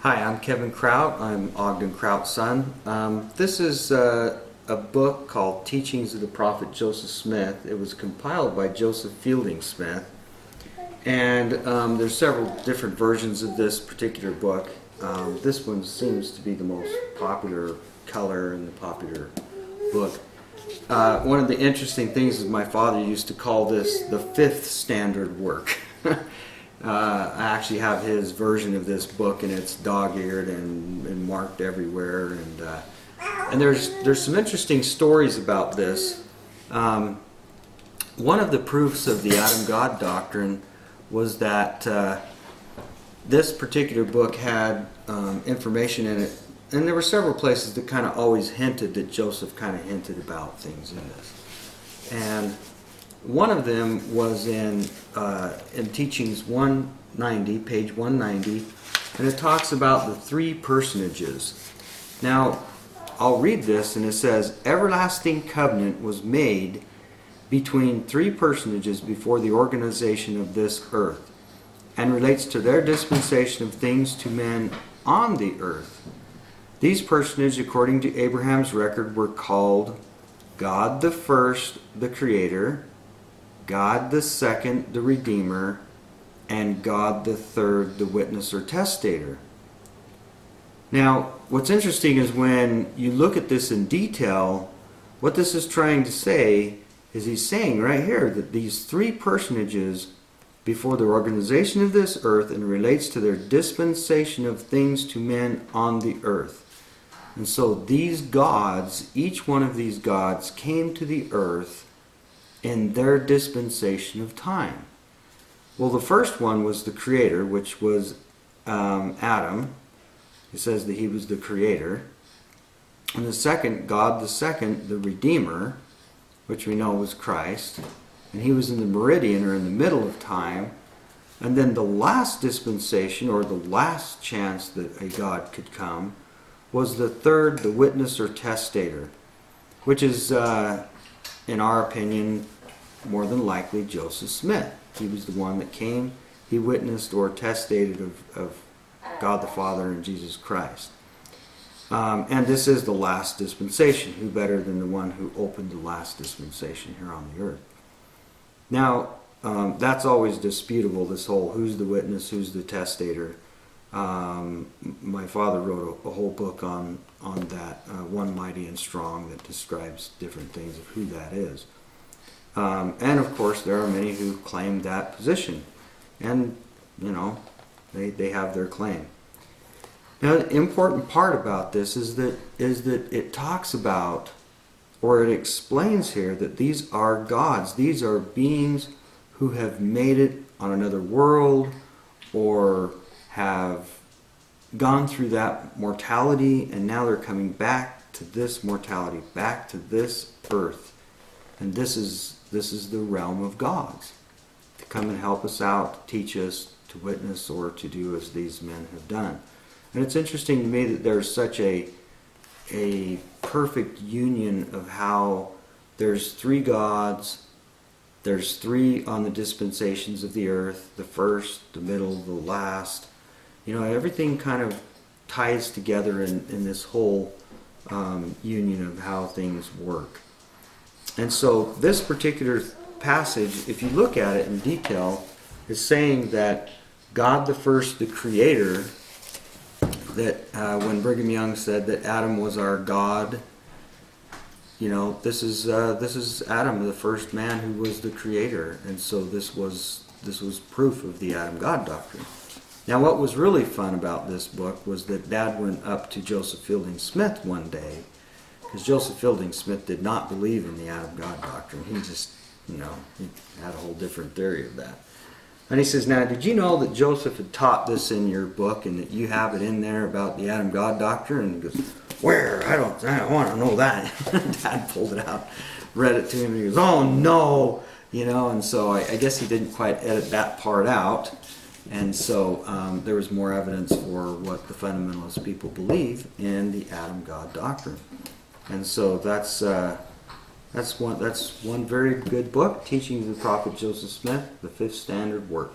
Hi, I'm Kevin Kraut. I'm Ogden Kraut's son. This is a book called Teachings of the Prophet Joseph Smith. It was compiled by Joseph Fielding Smith. And there's several different versions of this particular book. This one seems to be the most popular color in the popular book. One of the interesting things is my father used to call this the fifth standard work. I actually have his version of this book, and it's dog-eared and marked everywhere. And there's some interesting stories about this. One of the proofs of the Adam-God doctrine was that this particular book had information in it, and there were several places that kind of always hinted that Joseph kind of hinted about things in this. And one of them was in Teachings 190, page 190, and it talks about the three personages. Now, I'll read this, and it says, "Everlasting covenant was made between three personages before the organization of this earth, and relates to their dispensation of things to men on the earth. These personages, according to Abraham's record, were called God the first, the Creator, God the second, the Redeemer, and God the third, the witness or testator." Now, what's interesting is when you look at this in detail, what this is trying to say is he's saying right here that these three personages before the organization of this earth, and relates to their dispensation of things to men on the earth. And so these gods, each one of these gods came to the earth in their dispensation of time. Well, the first one was the Creator, which was Adam. It says that he was the Creator. And the second, God the second, the Redeemer, which we know was Christ. And he was in the meridian, or in the middle of time. And then the last dispensation, or the last chance that a God could come, was the third, the witness or testator, which is, in our opinion, more than likely Joseph Smith. He was the one that came, he witnessed or testated of God the Father and Jesus Christ. And this is the last dispensation. Who better than the one who opened the last dispensation here on the earth? Now, that's always disputable, this whole who's the witness, who's the testator. My father wrote a whole book on that, One Mighty and Strong, that describes different things of who that is. And of course there are many who claim that position, and you know, they have their claim. Now, the important part about this is that it talks about, or it explains here, that these are gods. These are beings who have made it on another world, or have gone through that mortality, and now they're coming back to this mortality, back to this earth. And this is the realm of gods, to come and help us out, to teach us, to witness, or to do as these men have done. And it's interesting to me that there's such a perfect union of how there's three gods, there's three on the dispensations of the earth, the first, the middle, the last. You know, everything kind of ties together in this whole union of how things work. And so this particular passage, if you look at it in detail, is saying that God the first, the Creator, that when Brigham Young said that Adam was our God, you know, this is Adam, the first man who was the Creator, and so this was proof of the Adam-God doctrine. Now, what was really fun about this book was that Dad went up to Joseph Fielding Smith one day, because Joseph Fielding Smith did not believe in the Adam-God doctrine. He just, you know, he had a whole different theory of that. And he says, "Now, did you know that Joseph had taught this in your book, and that you have it in there about the Adam-God doctrine?" And he goes, "Where? I don't want to know that." Dad pulled it out, read it to him, and he goes, "Oh no," you know. And so I guess he didn't quite edit that part out. And so there was more evidence for what the fundamentalist people believe in the Adam-God doctrine. And so that's one very good book, Teachings of the Prophet Joseph Smith, the Fifth Standard Work.